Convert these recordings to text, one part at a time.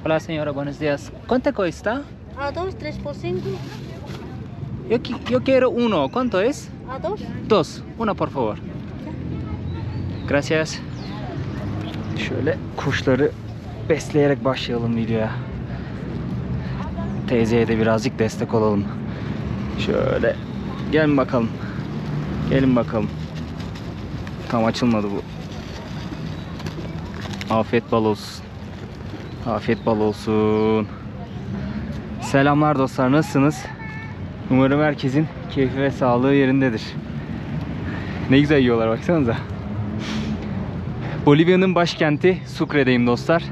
Hola señora, buenos días. ¿Cuánto cuesta? A dos, 3 por 5. Yo quiero uno. ¿Cuánto es? A dos. Dos. Uno por favor. Gracias. Şöyle kuşları besleyerek başlayalım videoya. Teyzeye de birazcık destek olalım. Şöyle gelin bakalım. Gelin bakalım. Tam açılmadı bu. Afiyet bal olsun. Afiyet bal olsun. Selamlar dostlar, nasılsınız? Umarım herkesin keyfi ve sağlığı yerindedir. Ne güzel yiyorlar, baksanıza. Bolivya'nın başkenti Sucre'deyim dostlar.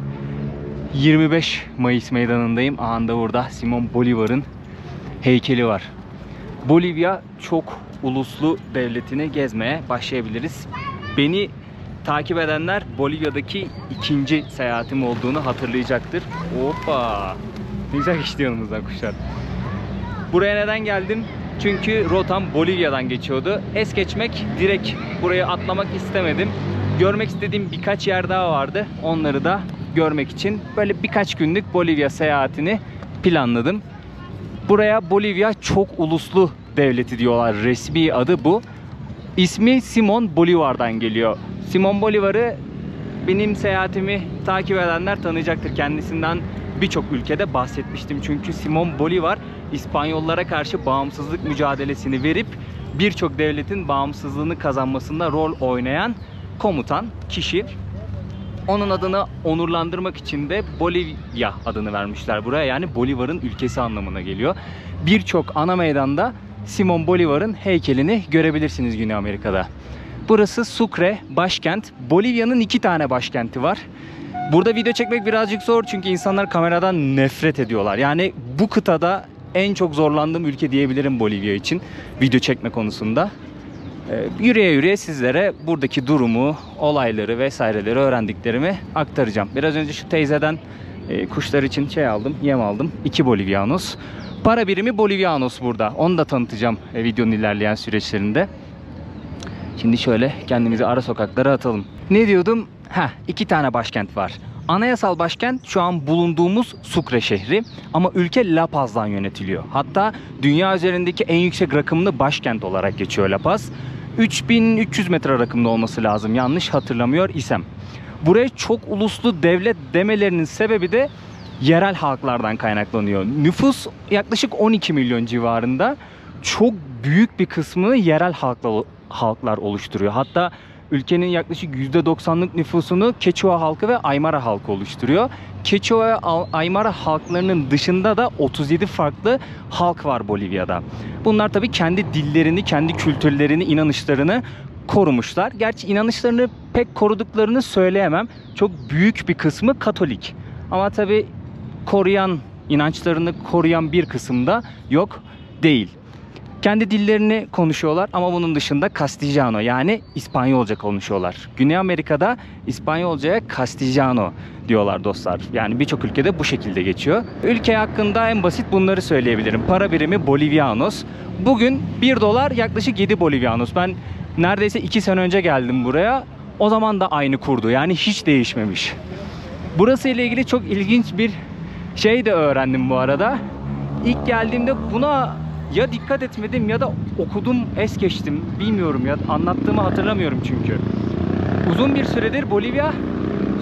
25 Mayıs meydanındayım. Anda burada Simon Bolivar'ın heykeli var. Bolivya çok uluslu devletini gezmeye başlayabiliriz. Beni takip edenler Bolivya'daki ikinci seyahatim olduğunu hatırlayacaktır. Hoppa! Ne güzel geçti yanımızdan kuşlar. Buraya neden geldim? Çünkü rotam Bolivya'dan geçiyordu. Es geçmek, direkt buraya atlamak istemedim. Görmek istediğim birkaç yer daha vardı. Onları da görmek için böyle birkaç günlük Bolivya seyahatini planladım. Buraya Bolivya çok uluslu devleti diyorlar. Resmi adı bu. İsmi Simon Bolivar'dan geliyor. Simon Bolivar'ı benim seyahatimi takip edenler tanıyacaktır. Kendisinden birçok ülkede bahsetmiştim. Çünkü Simon Bolivar İspanyollara karşı bağımsızlık mücadelesini verip birçok devletin bağımsızlığını kazanmasında rol oynayan komutan kişi. Onun adını onurlandırmak için de Bolivya adını vermişler buraya. Yani Bolivar'ın ülkesi anlamına geliyor. Birçok ana meydanda Simon Bolivar'ın heykelini görebilirsiniz Güney Amerika'da. Burası Sucre, başkent. Bolivya'nın 2 tane başkenti var. Burada video çekmek birazcık zor çünkü insanlar kameradan nefret ediyorlar. Yani bu kıtada en çok zorlandığım ülke diyebilirim Bolivya için video çekme konusunda. Yürüye yürüye sizlere buradaki durumu, olayları vesaireleri öğrendiklerimi aktaracağım. Biraz önce şu teyzeden kuşlar için aldım, yem aldım. 2 Bolivianos. Para birimi Bolivianos burada. Onu da tanıtacağım videonun ilerleyen süreçlerinde. Şimdi şöyle kendimizi ara sokaklara atalım. Ne diyordum? 2 tane başkent var. Anayasal başkent şu an bulunduğumuz Sucre şehri ama ülke La Paz'dan yönetiliyor. Hatta dünya üzerindeki en yüksek rakımlı başkent olarak geçiyor La Paz. 3300 metre rakımda olması lazım yanlış hatırlamıyor isem. Buraya çok uluslu devlet demelerinin sebebi de yerel halklardan kaynaklanıyor. Nüfus yaklaşık 12 milyon civarında. Çok büyük bir kısmını yerel halklar oluşturuyor. Hatta ülkenin yaklaşık %90'lık nüfusunu Quechua halkı ve Aymara halkı oluşturuyor. Quechua ve Aymara halklarının dışında da 37 farklı halk var Bolivya'da. Bunlar tabii kendi dillerini, kendi kültürlerini, inanışlarını korumuşlar. Gerçi inanışlarını pek koruduklarını söyleyemem. Çok büyük bir kısmı Katolik. Ama tabii inançlarını koruyan bir kısımda yok değil. Kendi dillerini konuşuyorlar ama bunun dışında Castellano yani İspanyolca konuşuyorlar. Güney Amerika'da İspanyolcaya Castellano diyorlar dostlar. Yani birçok ülkede bu şekilde geçiyor. Ülke hakkında en basit bunları söyleyebilirim. Para birimi Bolivianos. Bugün 1 dolar yaklaşık 7 Bolivianos. Ben neredeyse 2 sene önce geldim buraya. O zaman da aynı kurdu. Yani hiç değişmemiş. Burası ile ilgili çok ilginç bir şey de öğrendim bu arada. İlk geldiğimde buna ya dikkat etmedim ya da okudum, es geçtim. Bilmiyorum ya, anlattığımı hatırlamıyorum çünkü. Uzun bir süredir Bolivya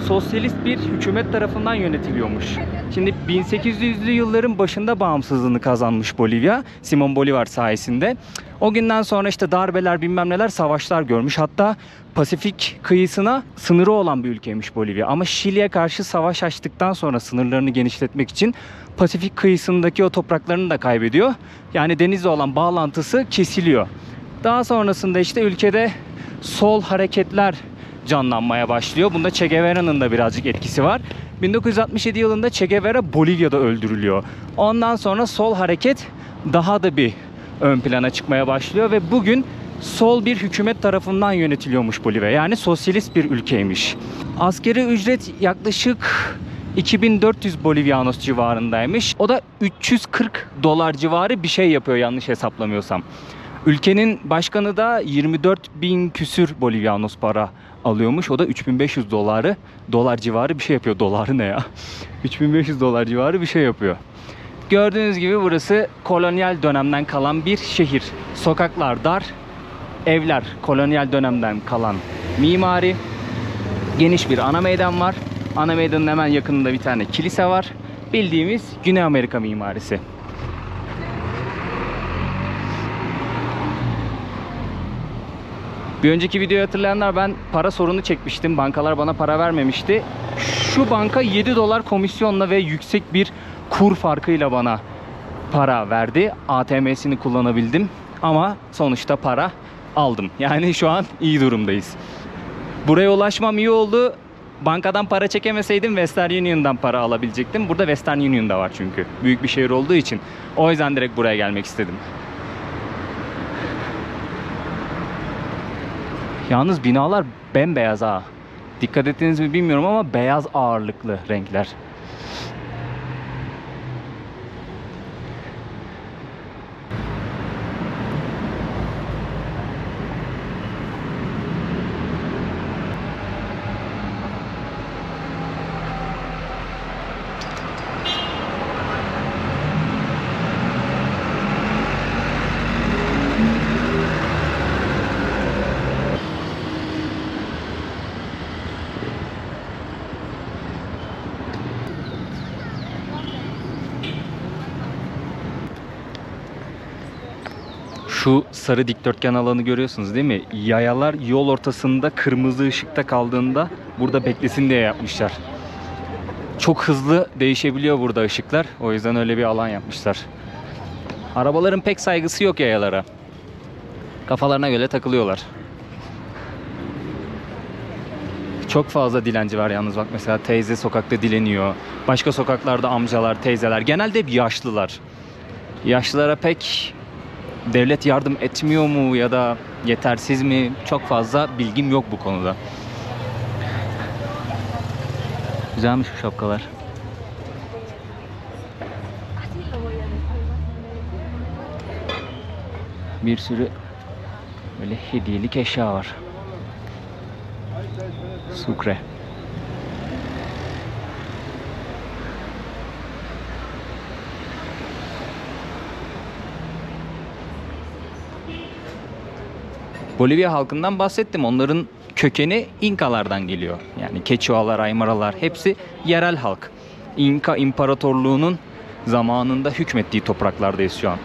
sosyalist bir hükümet tarafından yönetiliyormuş. Şimdi 1800'lü yılların başında bağımsızlığını kazanmış Bolivya, Simon Bolivar sayesinde. O günden sonra işte darbeler, bilmem neler, savaşlar görmüş. Hatta Pasifik kıyısına sınırı olan bir ülkeymiş Bolivya. Ama Şili'ye karşı savaş açtıktan sonra sınırlarını genişletmek için Pasifik kıyısındaki o topraklarını da kaybediyor. Yani denizle olan bağlantısı kesiliyor. Daha sonrasında işte ülkede sol hareketler canlanmaya başlıyor. Bunda Che Guevara'nın da birazcık etkisi var. 1967 yılında Che Guevara Bolivya'da öldürülüyor. Ondan sonra sol hareket daha da bir ön plana çıkmaya başlıyor ve bugün sol bir hükümet tarafından yönetiliyormuş Bolivya. Yani sosyalist bir ülkeymiş. Asgari ücret yaklaşık 2400 Bolivianos civarındaymış. O da 340 dolar civarı bir şey yapıyor yanlış hesaplamıyorsam. Ülkenin başkanı da 24.000 küsür Bolivianos para alıyormuş. O da 3500 dolar civarı bir şey yapıyor. Doları ne ya? 3500 dolar civarı bir şey yapıyor. Gördüğünüz gibi burası kolonyal dönemden kalan bir şehir. Sokaklar dar, evler kolonyal dönemden kalan mimari. Geniş bir ana meydan var. Ana meydanın hemen yakınında bir tane kilise var. Bildiğimiz Güney Amerika mimarisi. Bir önceki videoyu hatırlayanlar, ben para sorunu çekmiştim. Bankalar bana para vermemişti. Şu banka 7 dolar komisyonla ve yüksek bir kur farkıyla bana para verdi. ATM'sini kullanabildim. Ama sonuçta para aldım. Yani şu an iyi durumdayız. Buraya ulaşmam iyi oldu. Bankadan para çekemeseydim Western Union'dan para alabilecektim. Burada Western Union da var çünkü. Büyük bir şehir olduğu için. O yüzden direkt buraya gelmek istedim. Yalnız binalar bembeyaz ha. Dikkat ettiniz mi bilmiyorum ama beyaz ağırlıklı renkler. Şu sarı dikdörtgen alanı görüyorsunuz değil mi? Yayalar yol ortasında kırmızı ışıkta kaldığında burada beklesin diye yapmışlar. Çok hızlı değişebiliyor burada ışıklar. O yüzden öyle bir alan yapmışlar. Arabaların pek saygısı yok yayalara. Kafalarına göre takılıyorlar. Çok fazla dilenci var yalnız, bak mesela teyze sokakta dileniyor. Başka sokaklarda amcalar, teyzeler. Genelde hep yaşlılar. Yaşlılara pek devlet yardım etmiyor mu ya da yetersiz mi? Çok fazla bilgim yok bu konuda. Güzelmiş bu şapkalar. Bir sürü böyle hediyelik eşya var. Sucre. Bolivya halkından bahsettim. Onların kökeni İnkalardan geliyor. Yani Keçualar, Aymaralar hepsi yerel halk. İnka İmparatorluğu'nun zamanında hükmettiği topraklardayız şu an.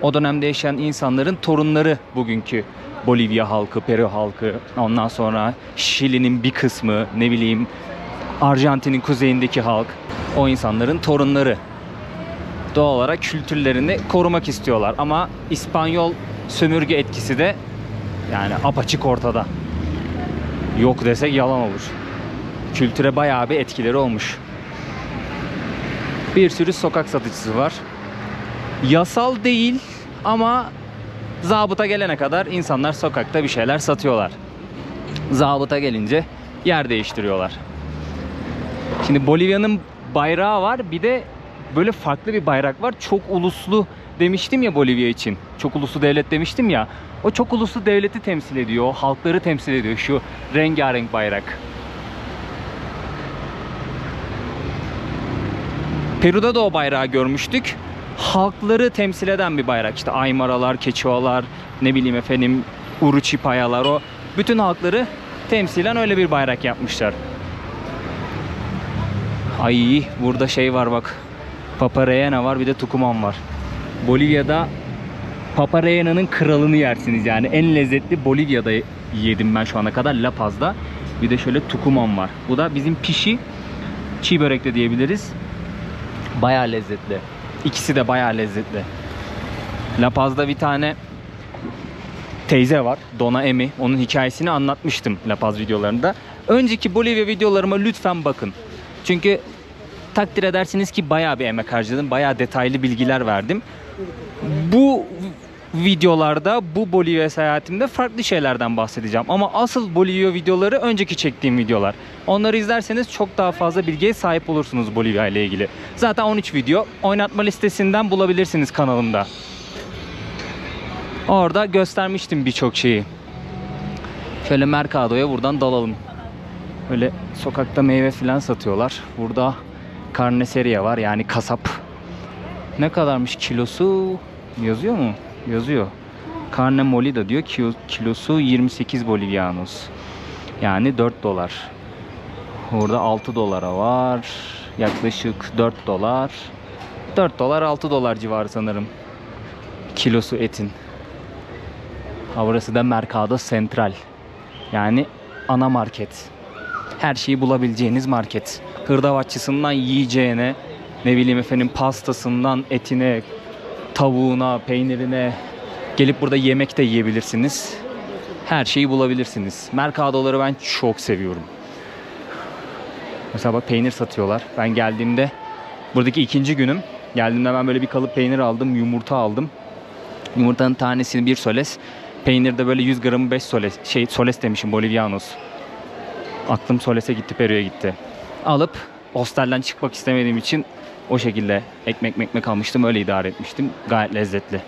O dönemde yaşayan insanların torunları bugünkü Bolivya halkı, Peru halkı, ondan sonra Şili'nin bir kısmı, ne bileyim Arjantin'in kuzeyindeki halk, o insanların torunları. Doğal olarak kültürlerini korumak istiyorlar ama İspanyol sömürge etkisi de yani apaçık ortada. Yok desek yalan olur. Kültüre bayağı bir etkileri olmuş. Bir sürü sokak satıcısı var. Yasal değil ama zabıta gelene kadar insanlar sokakta bir şeyler satıyorlar. Zabıta gelince yer değiştiriyorlar. Şimdi Bolivya'nın bayrağı var. Bir de böyle farklı bir bayrak var. Çok uluslu demiştim ya Bolivya için. Çok uluslu devlet demiştim ya. O çok uluslu devleti temsil ediyor. O halkları temsil ediyor şu rengarenk bayrak. Peru'da da o bayrağı görmüştük. Halkları temsil eden bir bayrak. İşte Aymaralar, Keçualar, ne bileyim efendim Uruçipayalar, o bütün halkları temsilen öyle bir bayrak yapmışlar. Ay burada şey var bak. Papareyana var, bir de Tucumán var. Bolivya'da Papareyana'nın kralını yersiniz yani. En lezzetli Bolivya'da yedim ben şu ana kadar, La Paz'da. Bir de şöyle Tucumán var. Bu da bizim pişi, çiğ börek de diyebiliriz. Bayağı lezzetli. İkisi de bayağı lezzetli. La Paz'da bir tane teyze var, Dona Emi. Onun hikayesini anlatmıştım La Paz videolarında. Önceki Bolivya videolarıma lütfen bakın. Çünkü takdir edersiniz ki bayağı bir emek harcadım. Bayağı detaylı bilgiler verdim. Bu videolarda, bu Bolivya seyahatimde farklı şeylerden bahsedeceğim. Ama asıl Bolivya videoları önceki çektiğim videolar. Onları izlerseniz çok daha fazla bilgiye sahip olursunuz Bolivya ile ilgili. Zaten 13 video oynatma listesinden bulabilirsiniz kanalımda. Orada göstermiştim birçok şeyi. Şöyle Mercado'ya buradan dalalım. Öyle sokakta meyve falan satıyorlar. Burada karneseria var, yani kasap. Ne kadarmış kilosu? Yazıyor mu? Yazıyor. Carne molida diyor. Kilosu 28 bolivianos. Yani 4 dolar. Orada 6 dolara var. Yaklaşık 4 dolar. 4 dolar 6 dolar civarı sanırım. Kilosu etin. Burası da Mercado Central. Yani ana market. Her şeyi bulabileceğiniz market. Hırdavatçısından yiyeceğine, ne bileyim efendim, pastasından etine, tavuğuna, peynirine, gelip burada yemek de yiyebilirsiniz. Her şeyi bulabilirsiniz. Mercado'ları ben çok seviyorum. Mesela bak, peynir satıyorlar. Ben geldiğimde, buradaki ikinci günüm. Geldiğimde ben böyle bir kalıp peynir aldım, yumurta aldım. Yumurtanın tanesini 1 soles. Peynirde böyle 100 gramı 5 soles. Soles demişim, bolivianos. Aklım solese gitti, Peru'ya gitti. Alıp hostelden çıkmak istemediğim için o şekilde ekmek almıştım. Öyle idare etmiştim. Gayet lezzetli.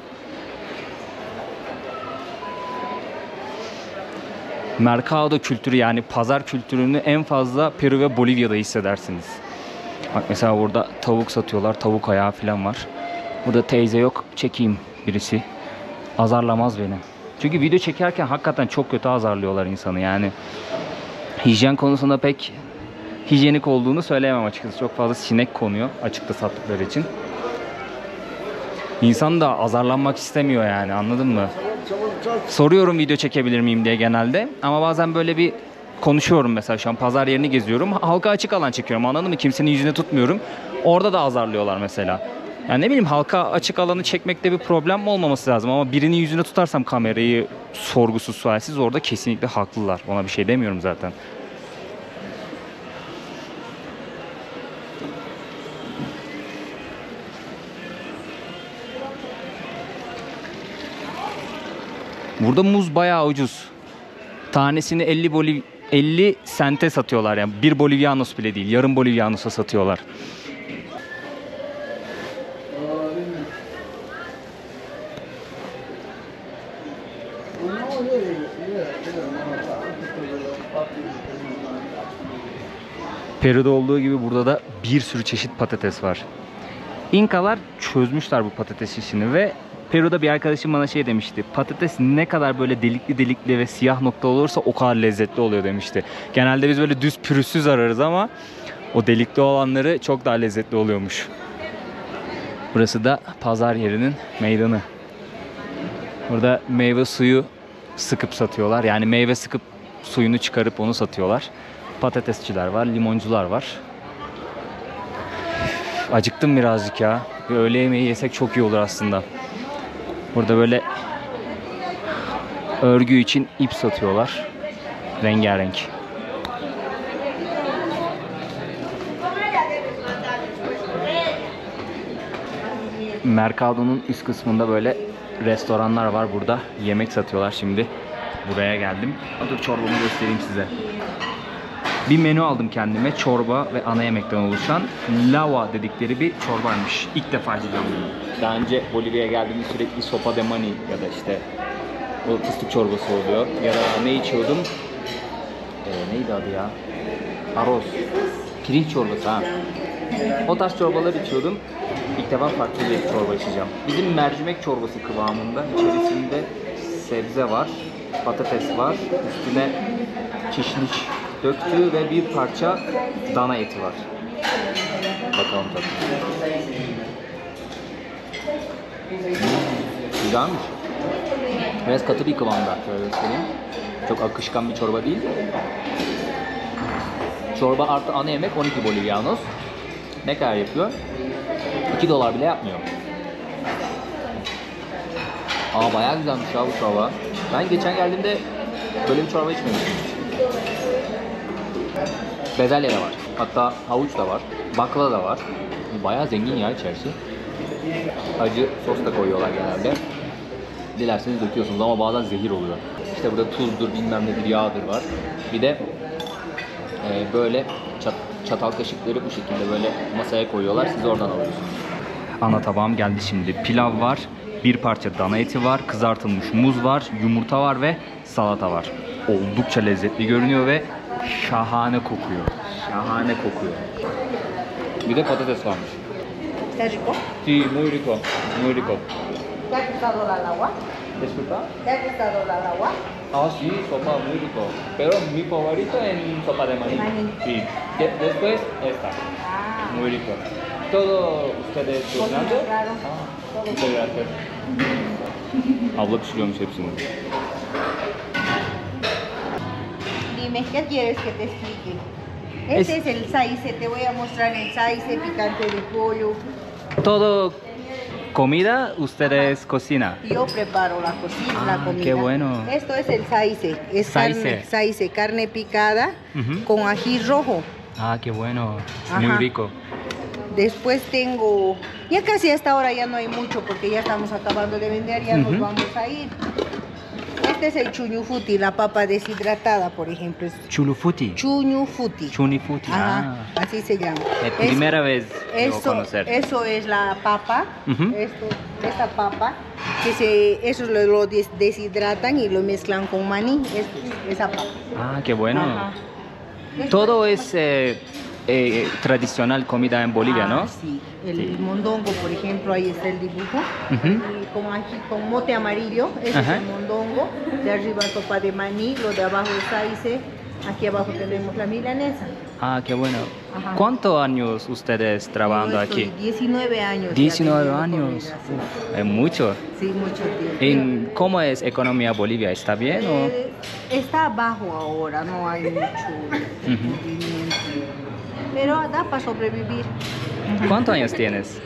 Mercado kültürü, yani pazar kültürünü en fazla Peru ve Bolivya'da hissedersiniz. Bak mesela burada tavuk satıyorlar. Tavuk ayağı falan var. Burada teyze yok. Çekeyim birisi. Azarlamaz beni. Çünkü video çekerken hakikaten çok kötü azarlıyorlar insanı yani. Hijyen konusunda pek hijyenik olduğunu söyleyemem açıkçası. Çok fazla sinek konuyor açıkta sattıkları için. İnsan da azarlanmak istemiyor yani, anladın mı? Soruyorum video çekebilir miyim diye genelde. Ama bazen böyle bir konuşuyorum, mesela şu an pazar yerini geziyorum. Halka açık alan çekiyorum, anladın mı? Kimsenin yüzüne tutmuyorum. Orada da azarlıyorlar mesela. Yani ne bileyim, halka açık alanı çekmekte bir problem olmaması lazım. Ama birinin yüzüne tutarsam kamerayı sorgusuz sualsiz, orada kesinlikle haklılar. Ona bir şey demiyorum zaten. Burada muz bayağı ucuz. Tanesini 50 sente satıyorlar yani. 1 bolivianos bile değil. Yarım bolivianos'a satıyorlar. Peru'da olduğu gibi burada da bir sürü çeşit patates var. İnkalar çözmüşler bu patates işini ve Peru'da bir arkadaşım bana şey demişti. Patates ne kadar böyle delikli delikli ve siyah nokta olursa o kadar lezzetli oluyor demişti. Genelde biz böyle düz pürüzsüz ararız ama o delikli olanları çok daha lezzetli oluyormuş. Burası da pazar yerinin meydanı. Burada meyve suyu sıkıp satıyorlar. Yani meyve sıkıp suyunu çıkarıp onu satıyorlar. Patatesçiler var, limoncular var. Acıktım birazcık ya. Bir öğle yemeği yesek çok iyi olur aslında. Burada böyle örgü için ip satıyorlar. Rengarenk. Mercado'nun üst kısmında böyle restoranlar var. Burada yemek satıyorlar. Şimdi buraya geldim. Dur çorbamı göstereyim size. Bir menü aldım kendime. Çorba ve ana yemekten oluşan lava dedikleri bir çorbaymış. İlk defa yiyeceğim bunu. Daha önce Bolivya'ya geldiğimde sürekli sopa de mani ya da işte o fıstık çorbası oluyor. Ya da ne içiyordum? Neydi adı ya? Arroz. Pirinç çorbası ha. O tarz çorbalar içiyordum. İlk defa farklı bir çorba içeceğim. Bizim mercimek çorbası kıvamında. İçerisinde sebze var, patates var, üstüne kişniş döktü ve bir parça dana eti var. Bakalım tadına. Güzelmiş. Biraz katı bir kıvamda, şöyle göstereyim. Çok akışkan bir çorba değil. Çorba artı ana yemek 12 bolivianos. Ne kadar yapıyor? 2 dolar bile yapmıyor. Bayağı güzelmiş ya bu çorba. Ben geçen geldiğimde böyle bir çorba içmemiştim. Bezelye de var. Hatta havuç da var. Bakla da var. Bayağı zengin ya içerisi. Acı sos da koyuyorlar genelde. Dilerseniz döküyorsunuz ama bazen zehir oluyor. İşte burada tuzdur, bilmem nedir, yağdır var. Bir de böyle çatal kaşıkları bu şekilde böyle masaya koyuyorlar. Siz oradan alıyorsunuz. Ana tabağım geldi şimdi. Pilav var, bir parça dana eti var, kızartılmış muz var, yumurta var ve salata var. oldukça lezzetli görünüyor ve şahane kokuyor. Şahane kokuyor. Bir de patates varmış. ¿Está rico? Sí, muy rico, muy rico. ¿Te ha gustado la lagua? Disculpa. ¿Te ha gustado la lagua? Ah, sí, sopa muy rico. Pero mi favorito en sopa de maní. Maní. Sí. Después esta. Ah, Muy rico. Todo ustedes cocinando. claro. Ah, muchas gracias. Abla pişiriyormuş hepsini. dime, ¿qué quieres que te explique? Este es el saice, te voy a mostrar el saice, picante de pollo. Todo comida ustedes cocinan. Yo preparo la cocina, Ah, la comida. qué bueno. Esto es el saice, es Saice. carne picada Ujú. con ají rojo. Ah, qué bueno. Muy Ajá. rico. Después tengo, ya casi hasta ahora ya no hay mucho porque ya estamos acabando de vender, ya nos Ujú. vamos a ir. Este es el chuñufuti, la papa deshidratada, por ejemplo. Es Chulufuti. chuñufuti. Chunifuti. Ajá, Ah. así se llama. Es primera vez debo Eso, conocer. eso es la papa, Ujú. esta papa, eso lo deshidratan y lo mezclan con maní, esa papa. Ah, qué bueno. Ajá. Todo es tradicional comida en Bolivia, ¿no? Sí, el Sí. mondongo, por ejemplo, ahí está el dibujo. Ujú. Y con ají, con mote amarillo, ese Ajá. es el mondongo. De arriba sopa de maní, lo de abajo es saice. Aquí abajo tenemos la milanesa. Ah, qué bueno. Ajá. ¿Cuántos años ustedes trabajando Yo estoy aquí? 19 años. ya 19 vendiendo años. comida, sí. Uf, es mucho. Sí, mucho tiempo. ¿Cómo es economía Bolivia? ¿Está bien o...? Está bajo ahora, no hay mucho Ujú. movimiento. Pero da para sobrevivir. ¿Cuántos años tienes?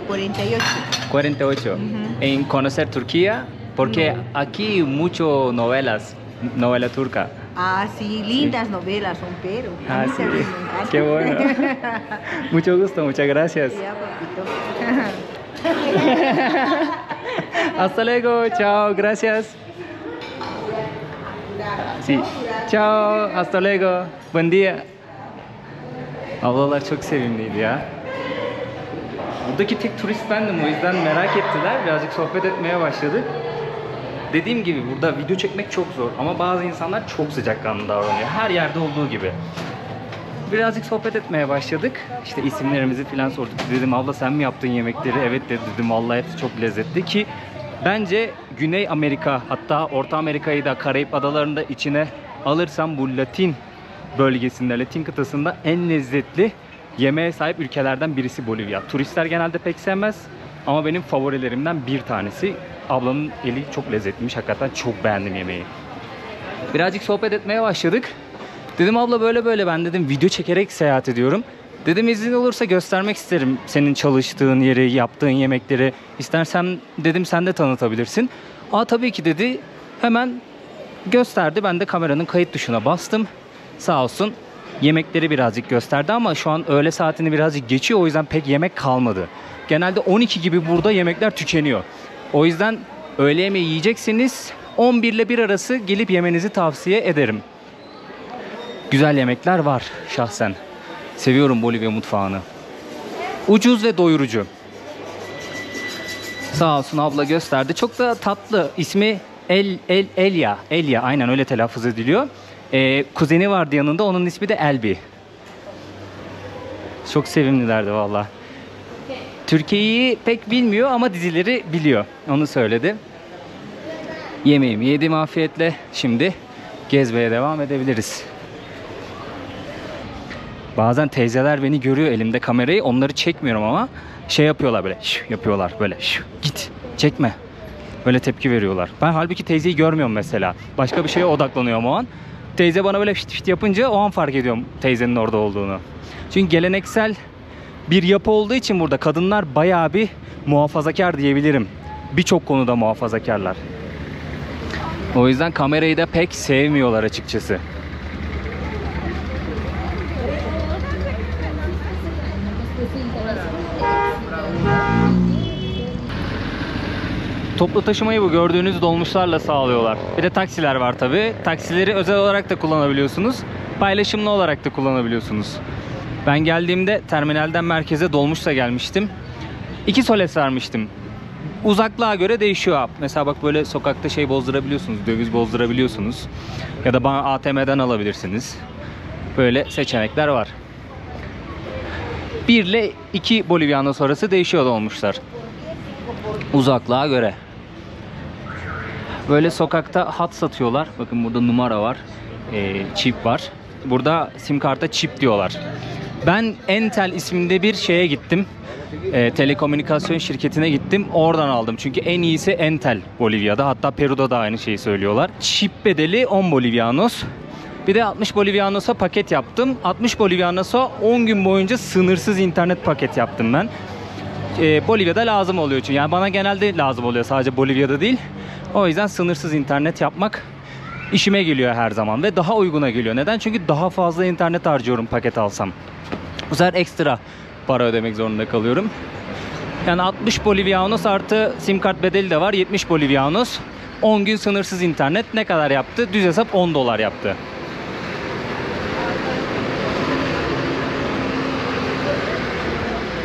48. 48. Ujú. En conocer Turquía, porque No. aquí mucho novela turca. Ah, sí, lindas novelas son, pero a Ah, mí sí. también me encanta. Qué bueno. Mucho gusto, muchas gracias. Ya, papito. Hasta luego, chao, gracias. Sí, chao, hasta luego, buen día. Ablalar çok sevimliydi ya. Buradaki tek turist bendim, o yüzden merak ettiler. Birazcık sohbet etmeye başladık. Dediğim gibi burada video çekmek çok zor ama bazı insanlar çok sıcakkanlı davranıyor. Her yerde olduğu gibi. Birazcık sohbet etmeye başladık. İşte isimlerimizi falan sorduk. Dedim abla sen mi yaptın yemekleri? Evet dedim vallahi hepsi çok lezzetli ki bence Güney Amerika hatta Orta Amerika'yı da Karayip Adaları'nda içine alırsam bu Latin bölgesinde, Latin kıtasında en lezzetli yemeğe sahip ülkelerden birisi Bolivya. Turistler genelde pek sevmez ama benim favorilerimden bir tanesi. Ablanın eli çok lezzetliymiş. Hakikaten çok beğendim yemeği. Birazcık sohbet etmeye başladık. Dedim abla böyle böyle ben dedim video çekerek seyahat ediyorum. Dedim izin olursa göstermek isterim senin çalıştığın yeri, yaptığın yemekleri. İstersen dedim sen de tanıtabilirsin. Aa tabii ki dedi. Hemen gösterdi. Ben de kameranın kayıt tuşuna bastım. Sağ olsun yemekleri birazcık gösterdi ama şu an öğle saatini birazcık geçiyor. O yüzden pek yemek kalmadı. Genelde 12 gibi burada yemekler tükeniyor. O yüzden öğle yemeği yiyecekseniz 11 ile 1 arası gelip yemenizi tavsiye ederim. Güzel yemekler var şahsen. Seviyorum Bolivya mutfağını. Ucuz ve doyurucu. Sağ olsun abla gösterdi. Çok da tatlı. İsmi Elia. Elia aynen öyle telaffuz ediliyor. Kuzeni vardı yanında. Onun ismi de Elbi. Çok sevimlilerdi valla. Türkiye'yi pek bilmiyor ama dizileri biliyor. Onu söyledi. Yemeğimi yedim afiyetle. Şimdi gezmeye devam edebiliriz. Bazen teyzeler beni görüyor elimde kamerayı. Onları çekmiyorum ama şey yapıyorlar böyle. Yapıyorlar böyle. Git çekme. Böyle tepki veriyorlar. Ben halbuki teyzeyi görmüyorum mesela. Başka bir şeye odaklanıyorum o an. Teyze bana böyle yapınca o an fark ediyorum teyzenin orada olduğunu. Çünkü geleneksel bir yapı olduğu için burada kadınlar bayağı bir muhafazakar diyebilirim. Birçok konuda muhafazakarlar. O yüzden kamerayı da pek sevmiyorlar açıkçası. Toplu taşımayı bu gördüğünüz dolmuşlarla sağlıyorlar. Bir de taksiler var tabi. Taksileri özel olarak da kullanabiliyorsunuz. Paylaşımlı olarak da kullanabiliyorsunuz. Ben geldiğimde terminalden merkeze dolmuşla gelmiştim. 2 soles vermiştim. Uzaklığa göre değişiyor. Mesela bak böyle sokakta şey bozdurabiliyorsunuz, döviz bozdurabiliyorsunuz. Ya da ATM'den alabilirsiniz. Böyle seçenekler var. 1 ile 2 Bolivianos arası değişiyor olmuşlar. Uzaklığa göre. Böyle sokakta hat satıyorlar. Bakın burada numara var. Çip var. Burada sim karta çip diyorlar. Ben Entel isminde bir şeye gittim. Telekomünikasyon şirketine gittim. Oradan aldım. Çünkü en iyisi Entel Bolivya'da. Hatta Peru'da da aynı şeyi söylüyorlar. Çip bedeli 10 Bolivianos. Bir de 60 Bolivianos'a paket yaptım. 60 Bolivianos'a 10 gün boyunca sınırsız internet paket yaptım ben. Bolivya'da lazım oluyor çünkü. Yani bana genelde lazım oluyor, sadece Bolivya'da değil. O yüzden sınırsız internet yapmak işime geliyor her zaman ve daha uyguna geliyor. Neden? Çünkü daha fazla internet harcıyorum paket alsam. Bu sefer ekstra para ödemek zorunda kalıyorum. Yani 60 Bolivianos artı sim kart bedeli de var. 70 Bolivianos. 10 gün sınırsız internet ne kadar yaptı? Düz hesap 10 dolar yaptı.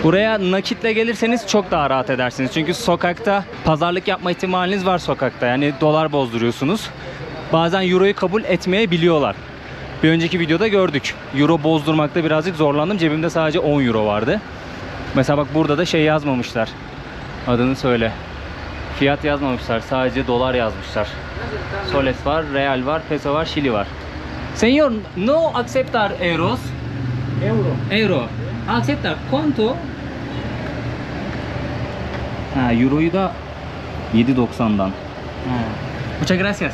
Buraya nakitle gelirseniz çok daha rahat edersiniz. Çünkü sokakta pazarlık yapma ihtimaliniz var sokakta. Yani dolar bozduruyorsunuz. Bazen euroyu kabul etmeyebiliyorlar. Bir önceki videoda gördük. Euro bozdurmakta birazcık zorlandım. Cebimde sadece 10 euro vardı. Mesela bak burada da şey yazmamışlar. Adını söyle. Fiyat yazmamışlar. Sadece dolar yazmışlar. Soles var, real var, peso var, şili var. Señor, no aceptar euros. Euro. Aceptar. ¿Cuánto? Ha, euroyu da 7.90'dan. Muchas gracias.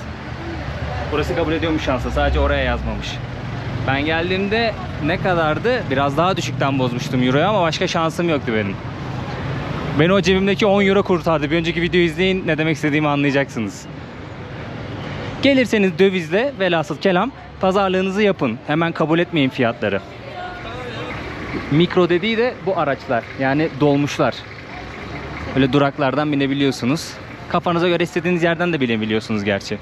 Burası kabul ediyormuş şansa. Sadece oraya yazmamış. Ben geldiğimde ne kadardı? Biraz daha düşükten bozmuştum euroyu ama başka şansım yoktu benim. Beni o cebimdeki 10 euro kurtardı. Bir önceki videoyu izleyin, ne demek istediğimi anlayacaksınız. Gelirseniz dövizle velhasıl kelam pazarlığınızı yapın. Hemen kabul etmeyin fiyatları. Mikro dediği de bu araçlar. Yani dolmuşlar. Böyle duraklardan binebiliyorsunuz. Kafanıza göre istediğiniz yerden de binebiliyorsunuz gerçi.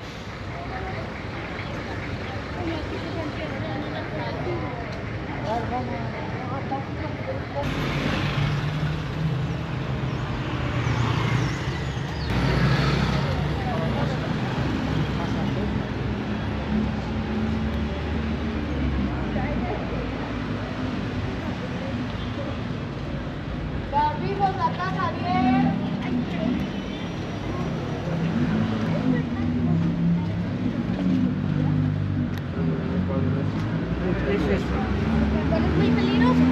Muy peligroso.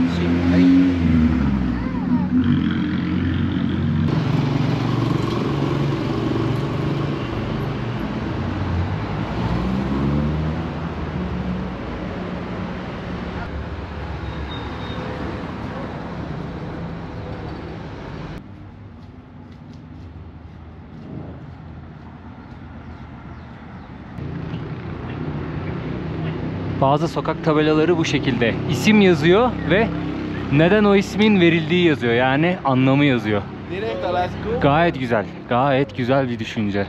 Bazı sokak tabelaları bu şekilde. İsim yazıyor ve neden o ismin verildiği yazıyor. Yani anlamı yazıyor. Gayet güzel. Gayet güzel bir düşünce.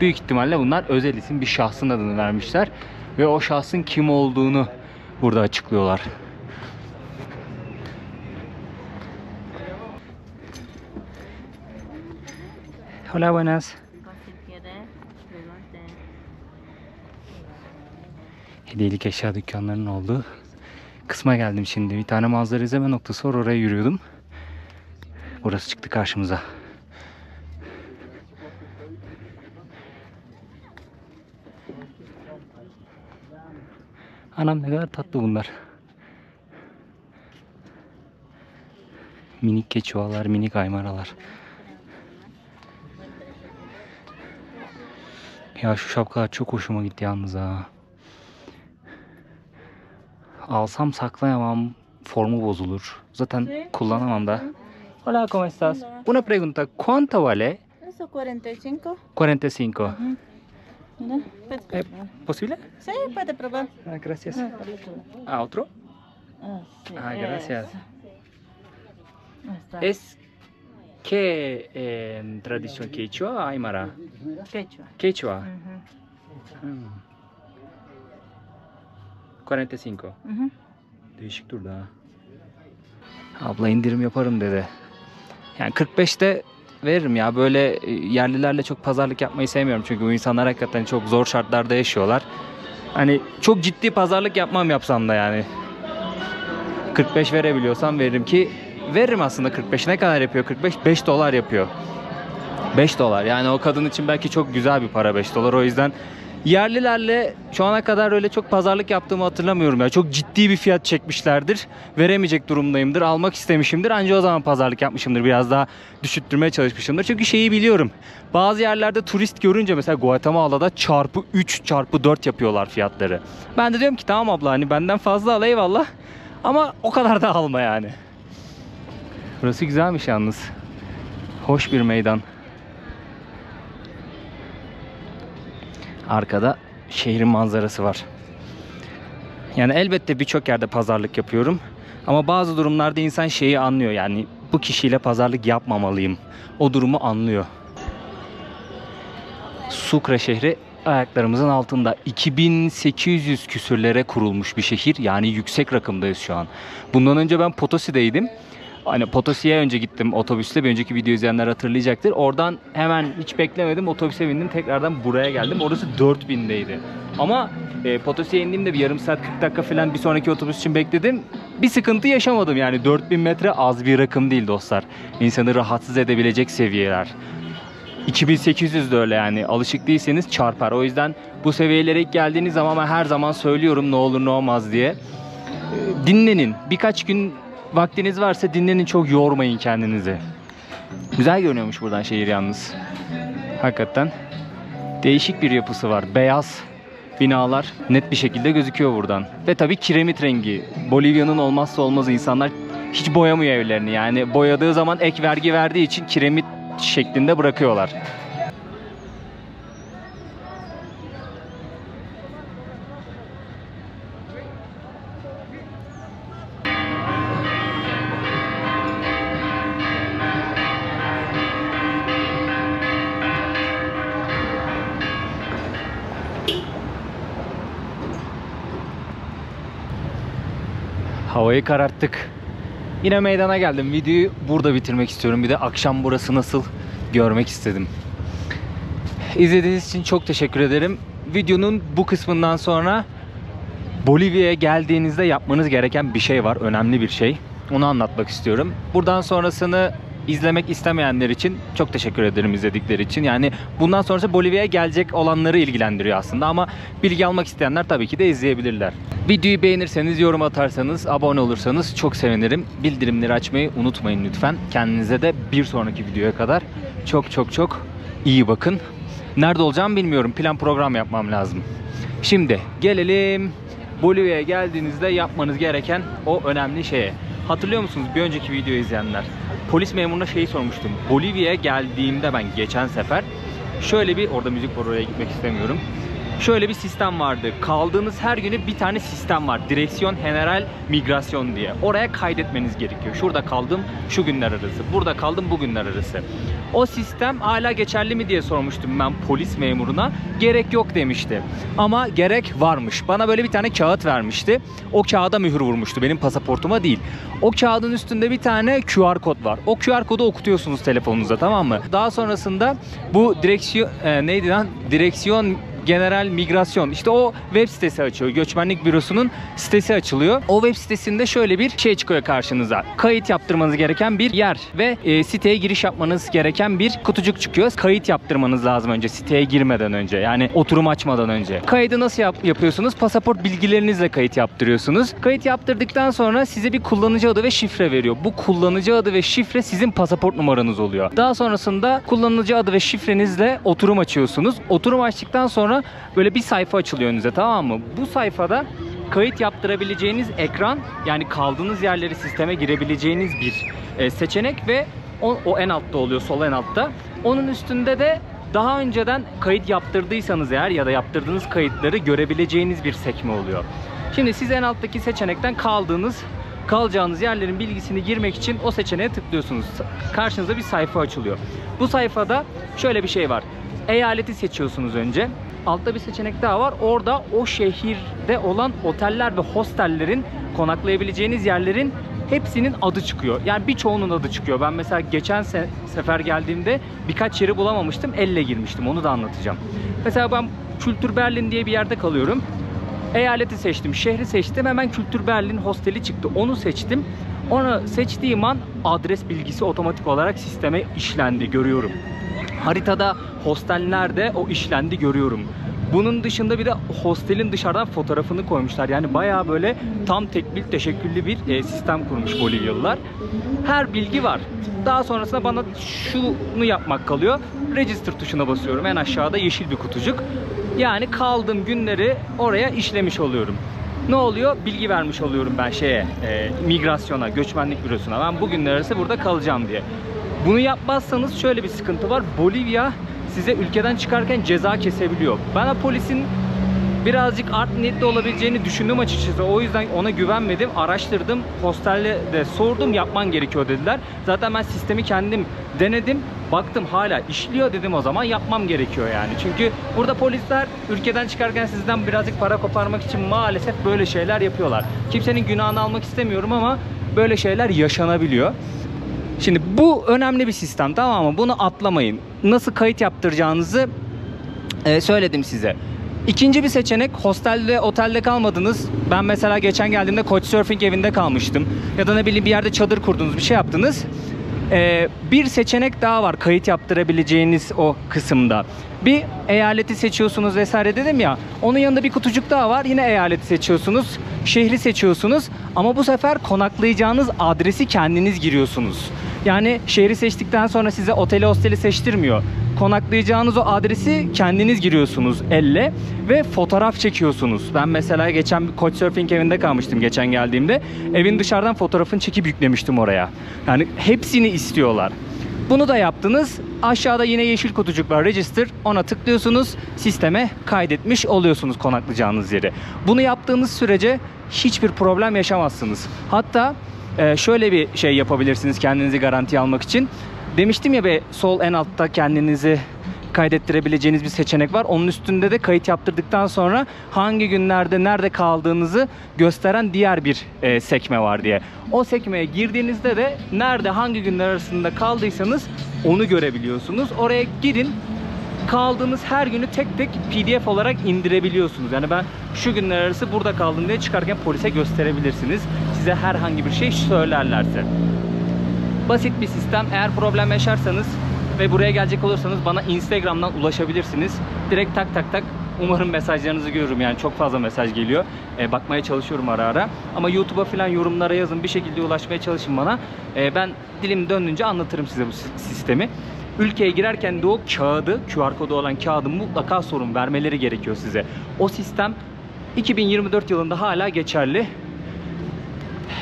Büyük ihtimalle bunlar özel isim, bir şahsın adını vermişler. Ve o şahsın kim olduğunu burada açıklıyorlar. Hola, buenas. Hediyelik eşya dükkanlarının olduğu kısma geldim şimdi. Bir tane manzara izleme noktası var, oraya yürüyordum. Burası çıktı karşımıza. Anam ne kadar tatlı bunlar. Minik keçualar, minik aymaralar. Ya şu şapkalar çok hoşuma gitti yalnız ha. Alsam saklayamam, formu bozulur. Zaten kullanamam da. Hola, ¿cómo estás? Una pregunta, ¿cuánto vale? Eso 45. 45. Mira, puedes ¿Posible? Sí, puede probar. Ah, gracias. Ah, ¿Otro? sí, Ah, gracias. eso. Está. ¿Es qué tradición quechua o aymara? Quechua. Quechua. Ujú. 45. Ujú. Değişik durdu ha. Abla indirim yaparım dedi. Yani 45'te veririm ya. Böyle yerlilerle çok pazarlık yapmayı sevmiyorum. Çünkü bu insanlar hakikaten çok zor şartlarda yaşıyorlar. Hani çok ciddi pazarlık yapmam yapsam da yani. 45 verebiliyorsam veririm ki veririm aslında 45. Ne kadar yapıyor 45? 5 dolar yapıyor. 5 dolar yani o kadın için belki çok güzel bir para 5 dolar. O yüzden yerlilerle şu ana kadar öyle çok pazarlık yaptığımı hatırlamıyorum ya. Çok ciddi bir fiyat çekmişlerdir. Veremeyecek durumdayımdır. Almak istemişimdir. Anca o zaman pazarlık yapmışımdır. Biraz daha düşürtmeye çalışmışımdır. Çünkü şeyi biliyorum. Bazı yerlerde turist görünce mesela Guatemala'da çarpı 3 çarpı 4 yapıyorlar fiyatları. Ben de diyorum ki tamam abla hani benden fazla al eyvallah. Ama o kadar da alma yani. Burası güzelmiş yalnız. Hoş bir meydan. Arkada şehrin manzarası var. Yani elbette birçok yerde pazarlık yapıyorum. Ama bazı durumlarda insan şeyi anlıyor. Yani bu kişiyle pazarlık yapmamalıyım. O durumu anlıyor. Sucre şehri ayaklarımızın altında. 2800 küsürlere kurulmuş bir şehir. Yani yüksek rakımdayız şu an. Bundan önce ben Potosi'deydim. Hani Potosi'ye önce gittim otobüsle. Bir önceki video izleyenler hatırlayacaktır. Oradan hemen hiç beklemedim. Otobüse bindim. Tekrardan buraya geldim. Orası 4000'deydi. Ama Potosi'ye indiğimde bir yarım saat 40 dakika falan bir sonraki otobüs için bekledim. Bir sıkıntı yaşamadım. Yani 4000 metre az bir rakım değil dostlar. İnsanı rahatsız edebilecek seviyeler. 2800 de öyle yani. Alışık değilseniz çarpar. O yüzden bu seviyelere ilk geldiğiniz zaman ben her zaman söylüyorum ne olur ne olmaz diye. Dinlenin. Birkaç gün vaktiniz varsa dinlenin, çok yormayın kendinizi. Güzel görünüyormuş buradan şehir yalnız. Hakikaten değişik bir yapısı var. Beyaz binalar net bir şekilde gözüküyor buradan. Ve tabii kiremit rengi. Bolivya'nın olmazsa olmazı, insanlar hiç boyamıyor evlerini. Yani boyadığı zaman ek vergi verdiği için kiremit şeklinde bırakıyorlar. Havayı kararttık. Yine meydana geldim. Videoyu burada bitirmek istiyorum. Bir de akşam burası nasıl görmek istedim. İzlediğiniz için çok teşekkür ederim. Videonun bu kısmından sonra Bolivya'ya geldiğinizde yapmanız gereken bir şey var. Önemli bir şey. Onu anlatmak istiyorum. Buradan sonrasını izlemek istemeyenler için çok teşekkür ederim izledikleri için. Yani bundan sonrası Bolivya'ya gelecek olanları ilgilendiriyor aslında ama bilgi almak isteyenler tabii ki de izleyebilirler. Videoyu beğenirseniz, yorum atarsanız, abone olursanız çok sevinirim. Bildirimleri açmayı unutmayın lütfen. Kendinize de bir sonraki videoya kadar çok iyi bakın. Nerede olacağımı bilmiyorum. Plan program yapmam lazım. Şimdi gelelim Bolivya'ya geldiğinizde yapmanız gereken o önemli şeye. Hatırlıyor musunuz bir önceki videoyu izleyenler? Polis memuruna şeyi sormuştum. Bolivya'ya geldiğimde ben geçen sefer şöyle bir, orada müzik var oraya gitmek istemiyorum. Şöyle bir sistem vardı. Kaldığınız her günü bir tane sistem var. Direksiyon General Migrasyon diye. Oraya kaydetmeniz gerekiyor. Şurada kaldım şu günler arası. Burada kaldım bu günler arası. O sistem hala geçerli mi diye sormuştum ben polis memuruna. Gerek yok demişti. Ama gerek varmış. Bana böyle bir tane kağıt vermişti. O kağıda mühür vurmuştu. Benim pasaportuma değil. O kağıdın üstünde bir tane QR kod var. O QR kodu okutuyorsunuz telefonunuza, tamam mı? Daha sonrasında bu direksiyon General Migrasyon, işte o web sitesi açıyor. Göçmenlik Bürosu'nun sitesi açılıyor. O web sitesinde şöyle bir şey çıkıyor karşınıza. Kayıt yaptırmanız gereken bir yer ve siteye giriş yapmanız gereken bir kutucuk çıkıyor. Kayıt yaptırmanız lazım önce, siteye girmeden önce. Yani oturum açmadan önce. Kaydı nasıl yapıyorsunuz? Pasaport bilgilerinizle kayıt yaptırıyorsunuz. Kayıt yaptırdıktan sonra size bir kullanıcı adı ve şifre veriyor. Bu kullanıcı adı ve şifre sizin pasaport numaranız oluyor. Daha sonrasında kullanıcı adı ve şifrenizle oturum açıyorsunuz. Oturum açtıktan sonra böyle bir sayfa açılıyor önünüze, tamam mı? Bu sayfada kayıt yaptırabileceğiniz ekran, yani kaldığınız yerleri sisteme girebileceğiniz bir seçenek ve o en altta oluyor, sol en altta. Onun üstünde de daha önceden kayıt yaptırdıysanız eğer ya da yaptırdığınız kayıtları görebileceğiniz bir sekme oluyor. Şimdi siz en alttaki seçenekten kalacağınız yerlerin bilgisini girmek için o seçeneğe tıklıyorsunuz. Karşınıza bir sayfa açılıyor. Bu sayfada şöyle bir şey var. Eyaleti seçiyorsunuz önce. Altta bir seçenek daha var. Orada o şehirde olan oteller ve hostellerin, konaklayabileceğiniz yerlerin hepsinin adı çıkıyor. Yani birçoğunun adı çıkıyor. Ben mesela geçen sefer geldiğimde birkaç yeri bulamamıştım. Elle girmiştim. Onu da anlatacağım. Mesela ben Kültür Berlin diye bir yerde kalıyorum. Eyaleti seçtim, şehri seçtim. Hemen Kültür Berlin hosteli çıktı. Onu seçtim. Onu seçtiğim an adres bilgisi otomatik olarak sisteme işlendi, görüyorum. Haritada hostel nerede, o işlendi, görüyorum. Bunun dışında bir de hostelin dışarıdan fotoğrafını koymuşlar. Yani bayağı böyle tam tekbil, teşekküllü bir sistem kurmuş Bolivyalılar. Her bilgi var. Daha sonrasında bana şunu yapmak kalıyor. Register tuşuna basıyorum. En aşağıda yeşil bir kutucuk. Yani kaldığım günleri oraya işlemiş oluyorum. Ne oluyor? Bilgi vermiş oluyorum ben migrasyona, göçmenlik bürosuna. Ben bugünler arası burada kalacağım diye. Bunu yapmazsanız şöyle bir sıkıntı var. Bolivya size ülkeden çıkarken ceza kesebiliyor. Bana polisin birazcık art niyetli olabileceğini düşündüm açıkçası. O yüzden ona güvenmedim. Araştırdım. Hostelde de sordum. Yapman gerekiyor dediler. Zaten ben sistemi kendim denedim. Baktım hala işliyor, dedim o zaman yapmam gerekiyor yani. Çünkü burada polisler ülkeden çıkarken sizden birazcık para koparmak için maalesef böyle şeyler yapıyorlar. Kimsenin günahını almak istemiyorum ama böyle şeyler yaşanabiliyor. Şimdi bu önemli bir sistem, tamam mı? Bunu atlamayın. Nasıl kayıt yaptıracağınızı söyledim size. İkinci bir seçenek, hostelde, otelde kalmadınız. Ben mesela geçen geldiğimde Couchsurfing evinde kalmıştım. Ya da ne bileyim bir yerde çadır kurdunuz, bir şey yaptınız. Bir seçenek daha var kayıt yaptırabileceğiniz o kısımda. Bir eyaleti seçiyorsunuz vesaire dedim ya. Onun yanında bir kutucuk daha var. Yine eyaleti seçiyorsunuz. Şehri seçiyorsunuz. Ama bu sefer konaklayacağınız adresi kendiniz giriyorsunuz. Yani şehri seçtikten sonra size oteli hosteli seçtirmiyor. Konaklayacağınız o adresi kendiniz giriyorsunuz elle ve fotoğraf çekiyorsunuz. Ben mesela geçen bir Couchsurfing evinde kalmıştım geçen geldiğimde. Evin dışarıdan fotoğrafını çekip yüklemiştim oraya. Yani hepsini istiyorlar. Bunu da yaptınız. Aşağıda yine yeşil kutucuk var, register. Ona tıklıyorsunuz. Sisteme kaydetmiş oluyorsunuz konaklayacağınız yeri. Bunu yaptığınız sürece hiçbir problem yaşamazsınız. Hatta şöyle bir şey yapabilirsiniz kendinizi garantiye almak için. Demiştim ya sol en altta kendinizi kaydettirebileceğiniz bir seçenek var. Onun üstünde de kayıt yaptırdıktan sonra hangi günlerde nerede kaldığınızı gösteren diğer bir sekme var diye. O sekmeye girdiğinizde de nerede hangi günler arasında kaldıysanız onu görebiliyorsunuz. Oraya girin. Kaldığınız her günü tek tek PDF olarak indirebiliyorsunuz. Yani ben şu günler arası burada kaldım diye çıkarken polise gösterebilirsiniz. Size herhangi bir şey söylerlerse. Basit bir sistem. Eğer problem yaşarsanız ve buraya gelecek olursanız bana Instagram'dan ulaşabilirsiniz. Direkt tak tak tak. Umarım mesajlarınızı görürüm. Yani çok fazla mesaj geliyor. Bakmaya çalışıyorum ara ara. Ama YouTube'a falan yorumlara yazın. Bir şekilde ulaşmaya çalışın bana. Ben dilim döndüğünce anlatırım size bu sistemi. Ülkeye girerken de o kağıdı, QR kodu olan kağıdı mutlaka sorun vermeleri gerekiyor size. O sistem 2024 yılında hala geçerli.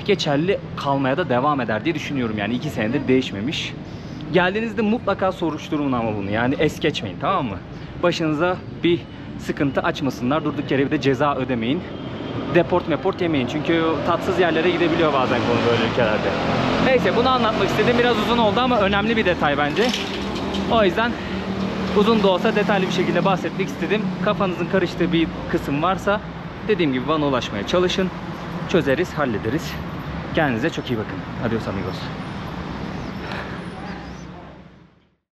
Geçerli kalmaya da devam eder diye düşünüyorum. Yani 2 senedir değişmemiş. Geldiğinizde mutlaka soruşturun ama bunu. Yani es geçmeyin, tamam mı? Başınıza bir sıkıntı açmasınlar. Durduk yere bir de ceza ödemeyin. Deport yemeyin. Çünkü tatsız yerlere gidebiliyor bazen konu böyle ülkelerde. Neyse, bunu anlatmak istedim. Biraz uzun oldu ama önemli bir detay bence. O yüzden uzun da olsa detaylı bir şekilde bahsetmek istedim. Kafanızın karıştığı bir kısım varsa dediğim gibi bana ulaşmaya çalışın. Çözeriz, hallederiz. Kendinize çok iyi bakın. Adios amigos.